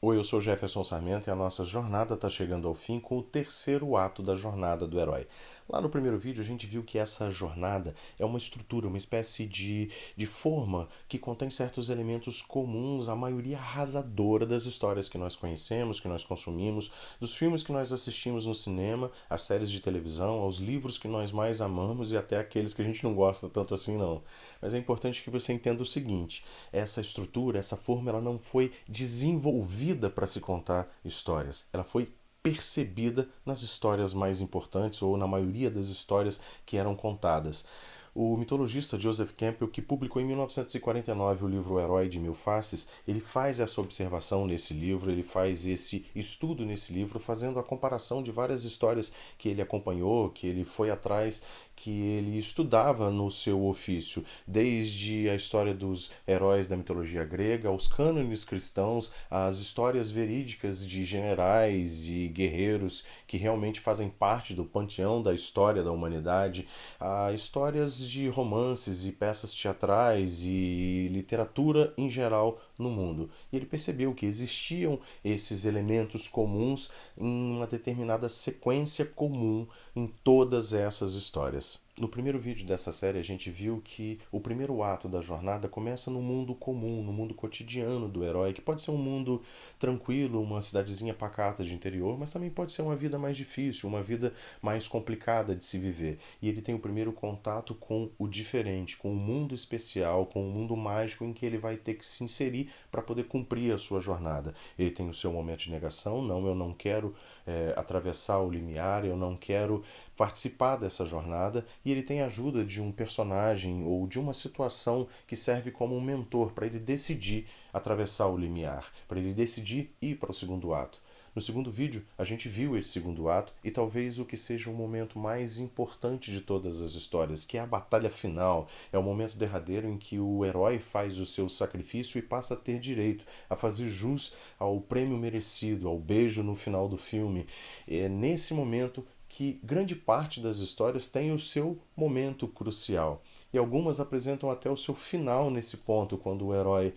Oi, eu sou Jefferson Sarmento e a nossa jornada está chegando ao fim com o terceiro ato da jornada do herói. Lá no primeiro vídeo a gente viu que essa jornada é uma estrutura, uma espécie de forma que contém certos elementos comuns à maioria arrasadora das histórias que nós conhecemos, que nós consumimos, dos filmes que nós assistimos no cinema, às séries de televisão, aos livros que nós mais amamos e até aqueles que a gente não gosta tanto assim não. Mas é importante que você entenda o seguinte: essa estrutura, essa forma, ela não foi desenvolvida para se contar histórias. Ela foi percebida nas histórias mais importantes ou na maioria das histórias que eram contadas. O mitologista Joseph Campbell, que publicou em 1949 o livro O Herói de Mil Faces, ele faz essa observação nesse livro, ele faz esse estudo nesse livro, fazendo a comparação de várias histórias que ele acompanhou, que ele foi atrás, que ele estudava no seu ofício, desde a história dos heróis da mitologia grega, aos cânones cristãos, às histórias verídicas de generais e guerreiros que realmente fazem parte do panteão da história da humanidade, a histórias de romances e peças teatrais e literatura em geral no mundo. E ele percebeu que existiam esses elementos comuns em uma determinada sequência comum em todas essas histórias. No primeiro vídeo dessa série, a gente viu que o primeiro ato da jornada começa no mundo comum, no mundo cotidiano do herói, que pode ser um mundo tranquilo, uma cidadezinha pacata de interior, mas também pode ser uma vida mais difícil, uma vida mais complicada de se viver. E ele tem o primeiro contato com o diferente, com o mundo especial, com o mundo mágico em que ele vai ter que se inserir para poder cumprir a sua jornada. Ele tem o seu momento de negação: não, eu não quero atravessar o limiar, eu não quero participar dessa jornada, e ele tem a ajuda de um personagem ou de uma situação que serve como um mentor para ele decidir atravessar o limiar, para ele decidir ir para o segundo ato. No segundo vídeo, a gente viu esse segundo ato e talvez o que seja o momento mais importante de todas as histórias, que é a batalha final. É o momento derradeiro em que o herói faz o seu sacrifício e passa a ter direito a fazer jus ao prêmio merecido, ao beijo no final do filme. É nesse momento que grande parte das histórias tem o seu momento crucial. E algumas apresentam até o seu final nesse ponto, quando o herói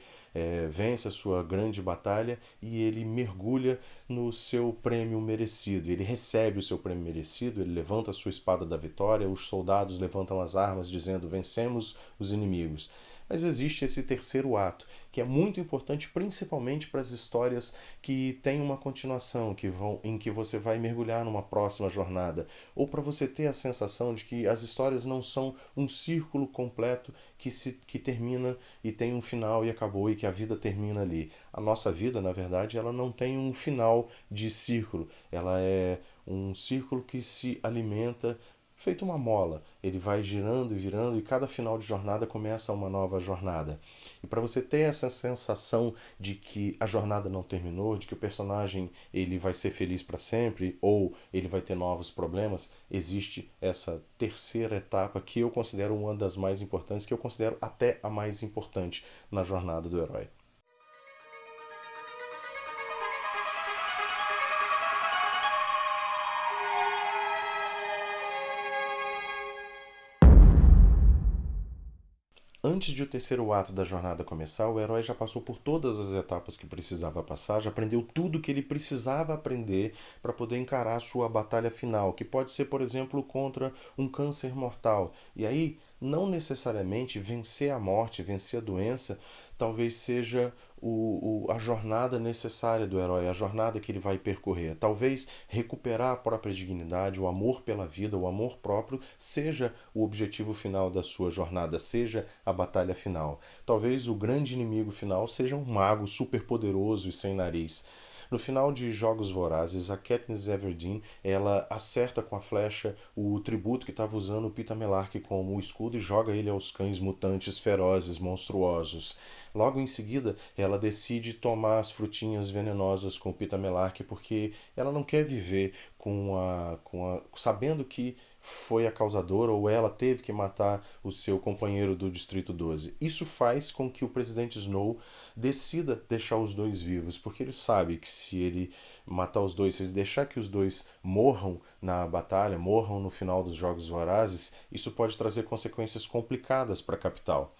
vence a sua grande batalha e ele mergulha no seu prêmio merecido. Ele recebe o seu prêmio merecido, ele levanta a sua espada da vitória, os soldados levantam as armas dizendo: vencemos os inimigos. Mas existe esse terceiro ato, que é muito importante principalmente para as histórias que têm uma continuação, em que você vai mergulhar numa próxima jornada, ou para você ter a sensação de que as histórias não são um círculo completo que termina e tem um final e acabou e que a vida termina ali. A nossa vida, na verdade, ela não tem um final de círculo, ela é um círculo que se alimenta feito uma mola. Ele vai girando e virando e cada final de jornada começa uma nova jornada. E para você ter essa sensação de que a jornada não terminou, de que o personagem ele vai ser feliz para sempre ou ele vai ter novos problemas, existe essa terceira etapa que eu considero uma das mais importantes, que eu considero até a mais importante na jornada do herói. Antes de o terceiro ato da jornada começar, o herói já passou por todas as etapas que precisava passar, já aprendeu tudo que ele precisava aprender para poder encarar a sua batalha final, que pode ser, por exemplo, contra um câncer mortal. E aí, não necessariamente vencer a morte, vencer a doença, talvez seja a jornada necessária do herói, a jornada que ele vai percorrer. Talvez recuperar a própria dignidade, o amor pela vida, o amor próprio, seja o objetivo final da sua jornada, seja a batalha final. Talvez o grande inimigo final seja um mago super poderoso e sem nariz. No final de Jogos Vorazes, a Katniss Everdeen ela acerta com a flecha o tributo que estava usando o Peeta Mellark como escudo e joga ele aos cães mutantes ferozes, monstruosos. Logo em seguida, ela decide tomar as frutinhas venenosas com o Peeta Mellark porque ela não quer viver sabendo que foi a causadora ou ela teve que matar o seu companheiro do Distrito 12. Isso faz com que o presidente Snow decida deixar os dois vivos, porque ele sabe que se ele matar os dois, se ele deixar que os dois morram na batalha, morram no final dos Jogos Vorazes, isso pode trazer consequências complicadas para a capital.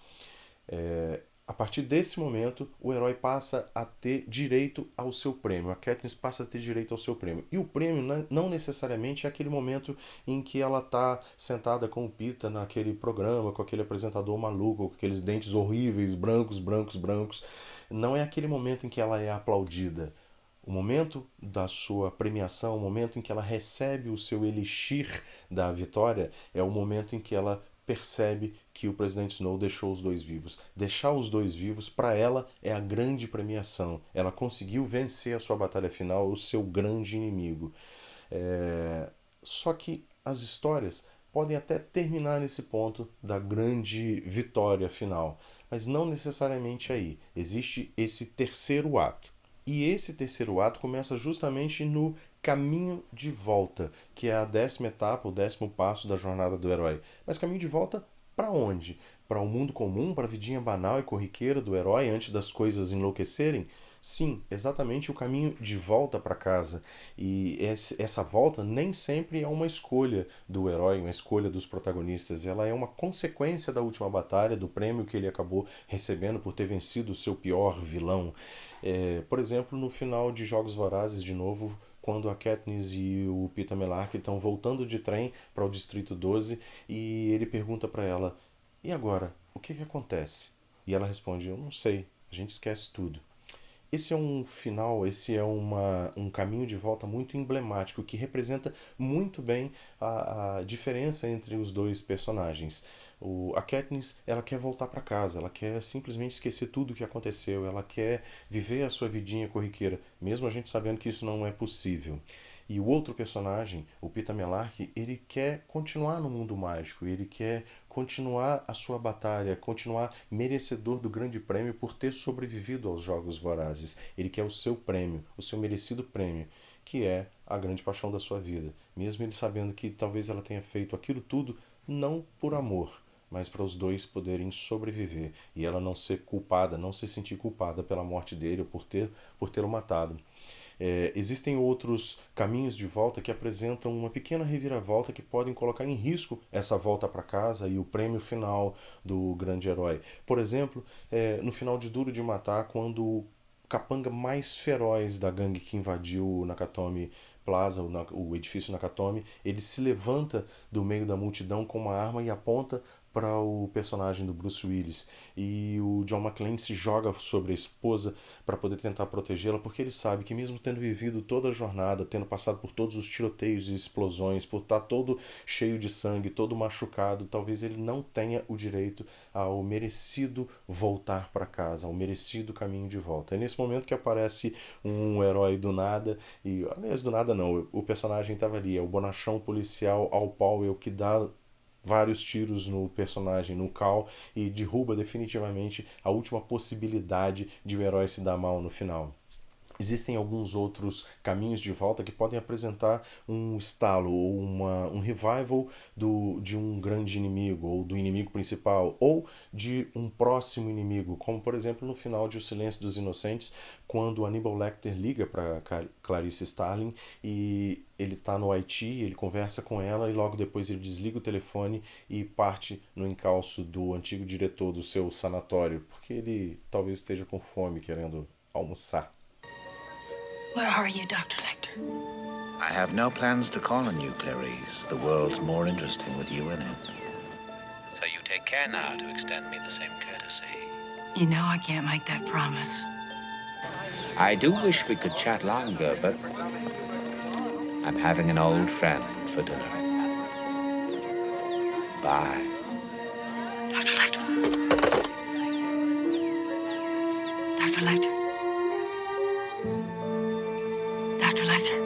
A partir desse momento, o herói passa a ter direito ao seu prêmio. A Katniss passa a ter direito ao seu prêmio. E o prêmio não necessariamente é aquele momento em que ela está sentada com o Pita naquele programa, com aquele apresentador maluco, com aqueles dentes horríveis, brancos, brancos, brancos. Não é aquele momento em que ela é aplaudida. O momento da sua premiação, o momento em que ela recebe o seu elixir da vitória, é o momento em que ela percebe que o presidente Snow deixou os dois vivos. Deixar os dois vivos, para ela, é a grande premiação. Ela conseguiu vencer a sua batalha final, o seu grande inimigo. Só que as histórias podem até terminar nesse ponto da grande vitória final, mas não necessariamente aí. Existe esse terceiro ato. E esse terceiro ato começa justamente no caminho de volta, que é a 10ª etapa, o 10º passo da jornada do herói. Mas caminho de volta para onde? Para o mundo comum, para a vidinha banal e corriqueira do herói antes das coisas enlouquecerem? Sim, exatamente o caminho de volta para casa. E essa volta nem sempre é uma escolha do herói, uma escolha dos protagonistas. Ela é uma consequência da última batalha, do prêmio que ele acabou recebendo por ter vencido o seu pior vilão. Por exemplo, no final de Jogos Vorazes, de novo, quando a Katniss e o Peeta Mellark estão voltando de trem para o Distrito 12 e ele pergunta para ela: e agora? O que acontece? E ela responde: eu não sei, a gente esquece tudo. Esse é um final, esse é um caminho de volta muito emblemático, que representa muito bem a diferença entre os dois personagens. A Katniss, ela quer voltar para casa, ela quer simplesmente esquecer tudo o que aconteceu, ela quer viver a sua vidinha corriqueira, mesmo a gente sabendo que isso não é possível. E o outro personagem, o Peeta Mellark, ele quer continuar no mundo mágico, ele quer continuar a sua batalha, continuar merecedor do grande prêmio por ter sobrevivido aos Jogos Vorazes. Ele quer o seu prêmio, o seu merecido prêmio, que é a grande paixão da sua vida. Mesmo ele sabendo que talvez ela tenha feito aquilo tudo não por amor, mas para os dois poderem sobreviver e ela não ser culpada, não se sentir culpada pela morte dele ou por tê-lo matado. Existem outros caminhos de volta que apresentam uma pequena reviravolta que podem colocar em risco essa volta para casa e o prêmio final do grande herói. Por exemplo, no final de Duro de Matar, quando o capanga mais feroz da gangue que invadiu o Nakatomi Plaza, o edifício Nakatomi, ele se levanta do meio da multidão com uma arma e aponta para o personagem do Bruce Willis. E o John McClane se joga sobre a esposa para poder tentar protegê-la, porque ele sabe que mesmo tendo vivido toda a jornada, tendo passado por todos os tiroteios e explosões, por estar todo cheio de sangue, todo machucado, talvez ele não tenha o direito ao merecido voltar para casa, ao merecido caminho de volta. É nesse momento que aparece um herói do nada, e aliás, do nada não, o personagem estava ali, é o bonachão policial Al Powell, que dá vários tiros no personagem, no Cal, e derruba definitivamente a última possibilidade de o herói se dar mal no final. Existem alguns outros caminhos de volta que podem apresentar um estalo ou um revival de um grande inimigo, ou do inimigo principal, ou de um próximo inimigo, como por exemplo no final de O Silêncio dos Inocentes, quando Hannibal Lecter liga para Clarice Starling e ele está no Haiti, ele conversa com ela e logo depois ele desliga o telefone e parte no encalço do antigo diretor do seu sanatório, porque ele talvez esteja com fome, querendo almoçar. Where are you, Dr. Lecter? I have no plans to call on you, Clarice. The world's more interesting with you in it. So you take care now to extend me the same courtesy. You know I can't make that promise. I do wish we could chat longer, but I'm having an old friend for dinner. Bye. Dr. Lecter. Dr. Lecter. Dr. Lecter.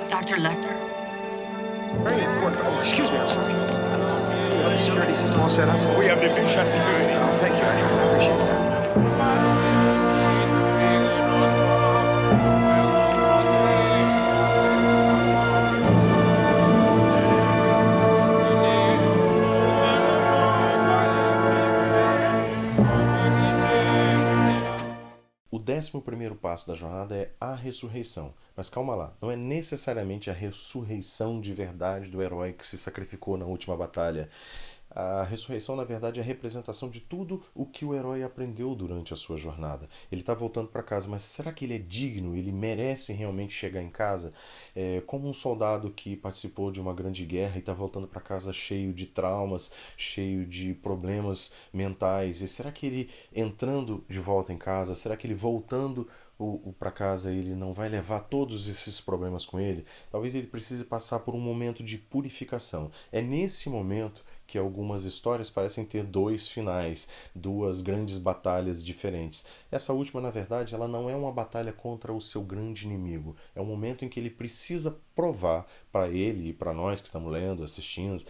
Dr. Lecter. Very important. Oh, excuse me, I'm sorry. You have the security system all set up? We have the big shot security. Oh, thank you. I appreciate that. O 11º passo da jornada é a ressurreição. Mas calma lá, não é necessariamente a ressurreição de verdade do herói que se sacrificou na última batalha. A ressurreição, na verdade, é a representação de tudo o que o herói aprendeu durante a sua jornada. Ele está voltando para casa, mas será que ele é digno? Ele merece realmente chegar em casa? Como um soldado que participou de uma grande guerra e está voltando para casa cheio de traumas, cheio de problemas mentais. E será que ele entrando de volta em casa, será que ele voltando para casa ele não vai levar todos esses problemas com ele? Talvez ele precise passar por um momento de purificação. É nesse momento que algumas histórias parecem ter dois finais, duas grandes batalhas diferentes. Essa última, na verdade, ela não é uma batalha contra o seu grande inimigo. É um momento em que ele precisa provar para ele e para nós que estamos lendo, assistindo,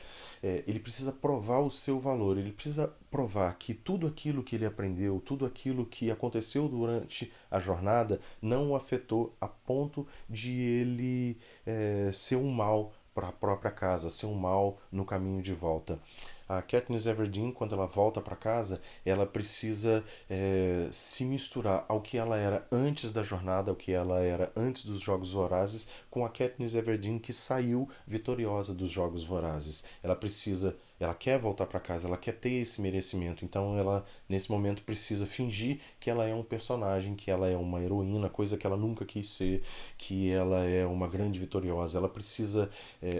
ele precisa provar o seu valor, ele precisa provar que tudo aquilo que ele aprendeu, tudo aquilo que aconteceu durante a jornada não o afetou a ponto de ele ser um mal para a própria casa, ser um mal no caminho de volta. A Katniss Everdeen, quando ela volta para casa, ela precisa se misturar ao que ela era antes da jornada, ao que ela era antes dos Jogos Vorazes, com a Katniss Everdeen que saiu vitoriosa dos Jogos Vorazes. Ela quer voltar para casa, ela quer ter esse merecimento, então ela nesse momento precisa fingir que ela é um personagem, que ela é uma heroína, coisa que ela nunca quis ser, que ela é uma grande vitoriosa. Ela precisa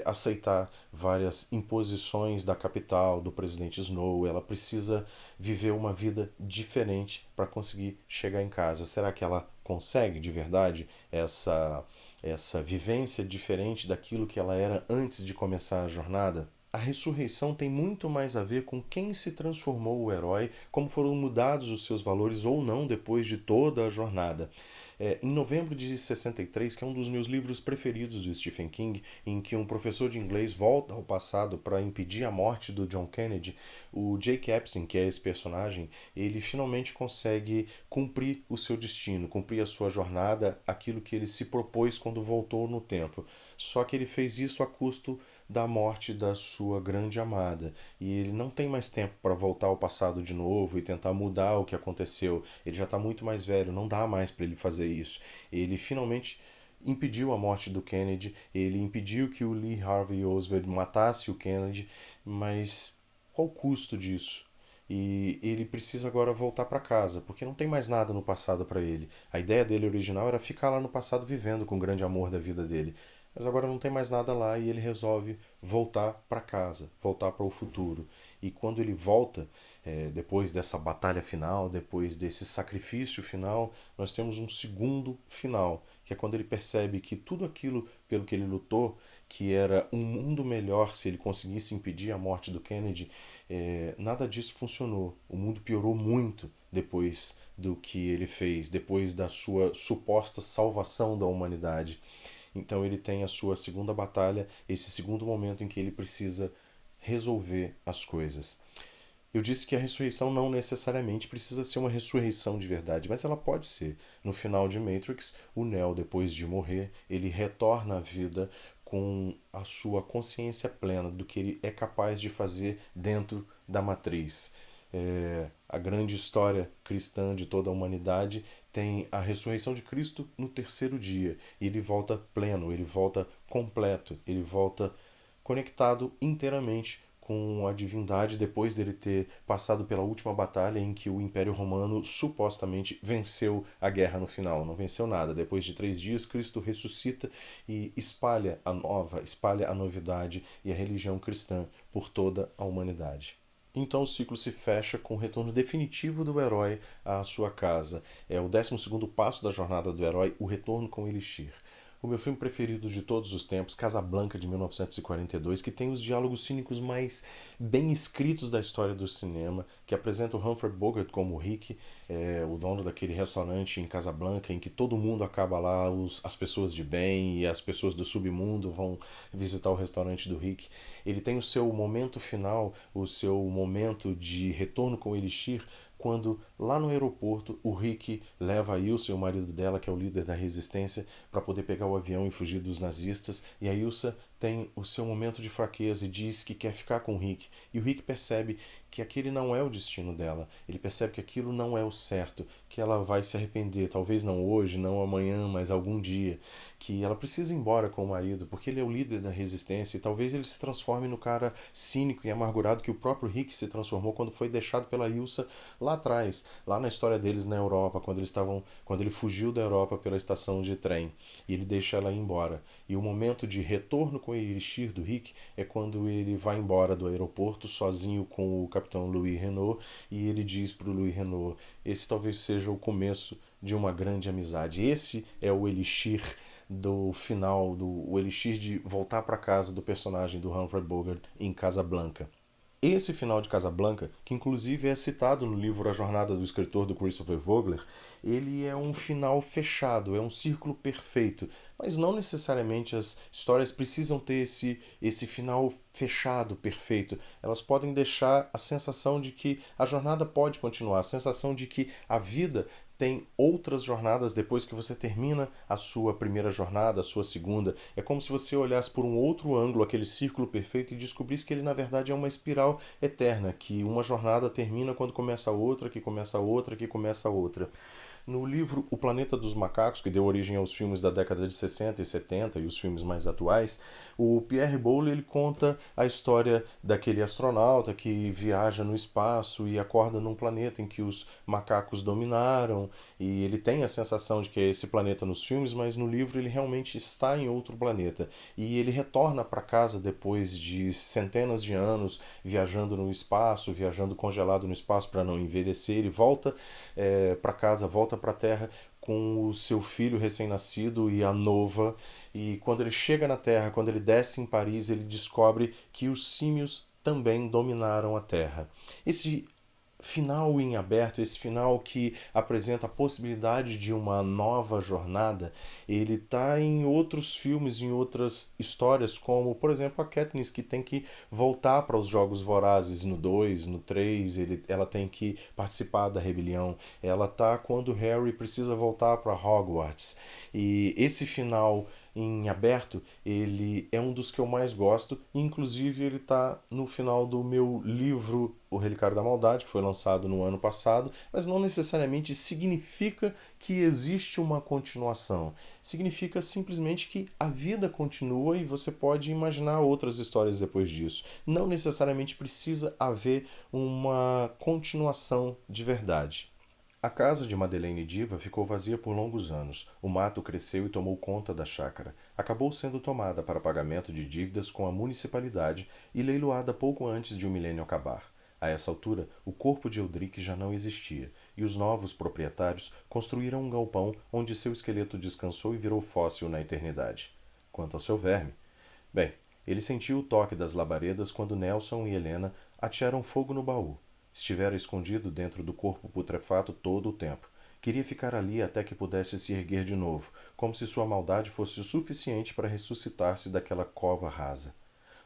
aceitar várias imposições da capital, do presidente Snow, ela precisa viver uma vida diferente para conseguir chegar em casa. Será que ela consegue de verdade essa vivência diferente daquilo que ela era antes de começar a jornada? A ressurreição tem muito mais a ver com quem se transformou o herói, como foram mudados os seus valores ou não depois de toda a jornada. Em novembro de 63, que é um dos meus livros preferidos do Stephen King, em que um professor de inglês volta ao passado para impedir a morte do John Kennedy, o Jake Epstein, que é esse personagem, ele finalmente consegue cumprir o seu destino, cumprir a sua jornada, aquilo que ele se propôs quando voltou no tempo. Só que ele fez isso a custo da morte da sua grande amada. E ele não tem mais tempo para voltar ao passado de novo e tentar mudar o que aconteceu. Ele já está muito mais velho, não dá mais para ele fazer isso. Ele finalmente impediu a morte do Kennedy, ele impediu que o Lee Harvey Oswald matasse o Kennedy, mas qual o custo disso? E ele precisa agora voltar para casa, porque não tem mais nada no passado para ele. A ideia dele original era ficar lá no passado vivendo com o grande amor da vida dele. Mas agora não tem mais nada lá e ele resolve voltar para casa, voltar para o futuro. E quando ele volta, depois dessa batalha final, depois desse sacrifício final, nós temos um segundo final, que é quando ele percebe que tudo aquilo pelo que ele lutou, que era um mundo melhor se ele conseguisse impedir a morte do Kennedy, nada disso funcionou. O mundo piorou muito depois do que ele fez, depois da sua suposta salvação da humanidade. Então ele tem a sua segunda batalha, esse segundo momento em que ele precisa resolver as coisas. Eu disse que a ressurreição não necessariamente precisa ser uma ressurreição de verdade, mas ela pode ser. No final de Matrix, o Neo, depois de morrer, ele retorna à vida com a sua consciência plena do que ele é capaz de fazer dentro da matriz. A grande história cristã de toda a humanidade tem a ressurreição de Cristo no terceiro dia. E ele volta pleno, ele volta completo, ele volta conectado inteiramente com a divindade depois dele ter passado pela última batalha em que o Império Romano supostamente venceu a guerra no final. Não venceu nada. Depois de 3 dias, Cristo ressuscita e espalha a novidade e a religião cristã por toda a humanidade. Então o ciclo se fecha com o retorno definitivo do herói à sua casa. É o 12º passo da jornada do herói, o retorno com Elixir. O meu filme preferido de todos os tempos, Casablanca, de 1942, que tem os diálogos cínicos mais bem escritos da história do cinema, que apresenta o Humphrey Bogart como Rick, o dono daquele restaurante em Casablanca, em que todo mundo acaba lá, as pessoas de bem e as pessoas do submundo vão visitar o restaurante do Rick. Ele tem o seu momento final, o seu momento de retorno com o Elixir, quando Lá no aeroporto, o Rick leva a Ilsa e o marido dela, que é o líder da resistência, para poder pegar o avião e fugir dos nazistas. E a Ilsa tem o seu momento de fraqueza e diz que quer ficar com o Rick. E o Rick percebe que aquele não é o destino dela. Ele percebe que aquilo não é o certo, que ela vai se arrepender, talvez não hoje, não amanhã, mas algum dia. Que ela precisa ir embora com o marido, porque ele é o líder da resistência e talvez ele se transforme no cara cínico e amargurado que o próprio Rick se transformou quando foi deixado pela Ilsa lá atrás, lá na história deles na Europa, quando ele fugiu da Europa pela estação de trem e ele deixa ela ir embora. E o momento de retorno com o elixir do Rick é quando ele vai embora do aeroporto sozinho com o capitão Louis Renault e ele diz para o Louis Renault: esse talvez seja o começo de uma grande amizade. Esse é o elixir do final, o elixir de voltar para casa do personagem do Humphrey Bogart em Casablanca. Esse final de Casablanca, que inclusive é citado no livro A Jornada do Escritor do Christopher Vogler, ele é um final fechado, é um círculo perfeito, mas não necessariamente as histórias precisam ter esse final fechado, perfeito. Elas podem deixar a sensação de que a jornada pode continuar, a sensação de que a vida tem outras jornadas depois que você termina a sua primeira jornada, a sua segunda. É como se você olhasse por um outro ângulo aquele círculo perfeito e descobrisse que ele na verdade é uma espiral eterna, que uma jornada termina quando começa a outra, que começa a outra, que começa a outra. No livro O Planeta dos Macacos, que deu origem aos filmes da década de 60 e 70 e os filmes mais atuais, o Pierre Boulle ele conta a história daquele astronauta que viaja no espaço e acorda num planeta em que os macacos dominaram, e ele tem a sensação de que é esse planeta nos filmes, mas no livro ele realmente está em outro planeta. E ele retorna para casa depois de centenas de anos viajando no espaço, viajando congelado no espaço para não envelhecer. Ele volta para casa, volta para a Terra com o seu filho recém-nascido e a nova, e quando ele chega na Terra, quando ele desce em Paris, ele descobre que os símios também dominaram a Terra. Esse final em aberto, esse final que apresenta a possibilidade de uma nova jornada, ele está em outros filmes, em outras histórias, como, por exemplo, a Katniss, que tem que voltar para os Jogos Vorazes no 2, no 3, ela tem que participar da rebelião. Ela tá quando Harry precisa voltar para Hogwarts. E esse final em aberto, ele é um dos que eu mais gosto, e inclusive ele está no final do meu livro O Relicário da Maldade, que foi lançado no ano passado, mas não necessariamente significa que existe uma continuação. Significa simplesmente que a vida continua e você pode imaginar outras histórias depois disso. Não necessariamente precisa haver uma continuação de verdade. A casa de Madeleine Diva ficou vazia por longos anos. O mato cresceu e tomou conta da chácara. Acabou sendo tomada para pagamento de dívidas com a municipalidade e leiloada pouco antes de o milênio acabar. A essa altura, o corpo de Eldrick já não existia, e os novos proprietários construíram um galpão onde seu esqueleto descansou e virou fóssil na eternidade. Quanto ao seu verme, bem, ele sentiu o toque das labaredas quando Nelson e Helena atearam fogo no baú. Estivera escondido dentro do corpo putrefato todo o tempo. Queria ficar ali até que pudesse se erguer de novo, como se sua maldade fosse o suficiente para ressuscitar-se daquela cova rasa.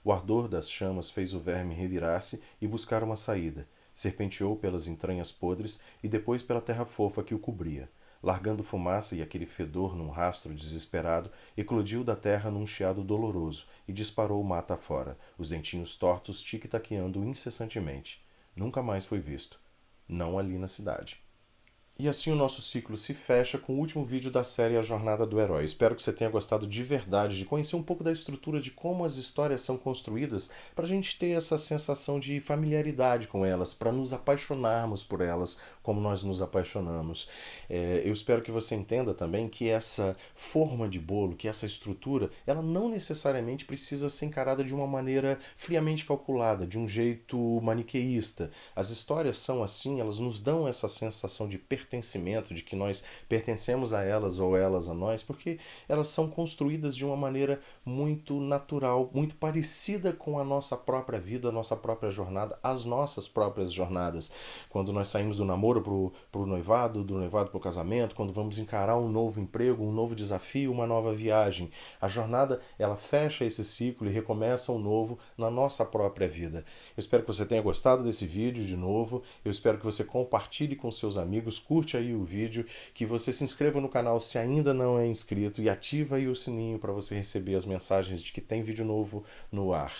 O ardor das chamas fez o verme revirar-se e buscar uma saída. Serpenteou pelas entranhas podres e depois pela terra fofa que o cobria. Largando fumaça e aquele fedor num rastro desesperado, eclodiu da terra num chiado doloroso e disparou mata afora, os dentinhos tortos tic-taqueando incessantemente. Nunca mais foi visto. Não ali na cidade. E assim o nosso ciclo se fecha com o último vídeo da série A Jornada do Herói. Espero que você tenha gostado de verdade, de conhecer um pouco da estrutura de como as histórias são construídas, para a gente ter essa sensação de familiaridade com elas, para nos apaixonarmos por elas, como nós nos apaixonamos. Eu espero que você entenda também que essa forma de bolo, que essa estrutura, ela não necessariamente precisa ser encarada de uma maneira friamente calculada, de um jeito maniqueísta. As histórias são assim, elas nos dão essa sensação de pertencimento, de que nós pertencemos a elas ou elas a nós, porque elas são construídas de uma maneira muito natural, muito parecida com a nossa própria vida, a nossa própria jornada, as nossas próprias jornadas. Quando nós saímos do namoro, namoro pro noivado, do noivado pro casamento, quando vamos encarar um novo emprego, um novo desafio, uma nova viagem. A jornada, ela fecha esse ciclo e recomeça um novo na nossa própria vida. Eu espero que você tenha gostado desse vídeo de novo, eu espero que você compartilhe com seus amigos, curte aí o vídeo, que você se inscreva no canal se ainda não é inscrito e ativa aí o sininho para você receber as mensagens de que tem vídeo novo no ar.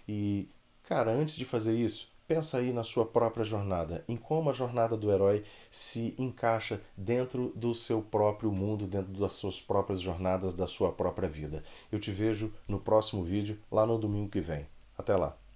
E, cara, antes de fazer isso, pensa aí na sua própria jornada, em como a jornada do herói se encaixa dentro do seu próprio mundo, dentro das suas próprias jornadas, da sua própria vida. Eu te vejo no próximo vídeo, lá no domingo que vem. Até lá!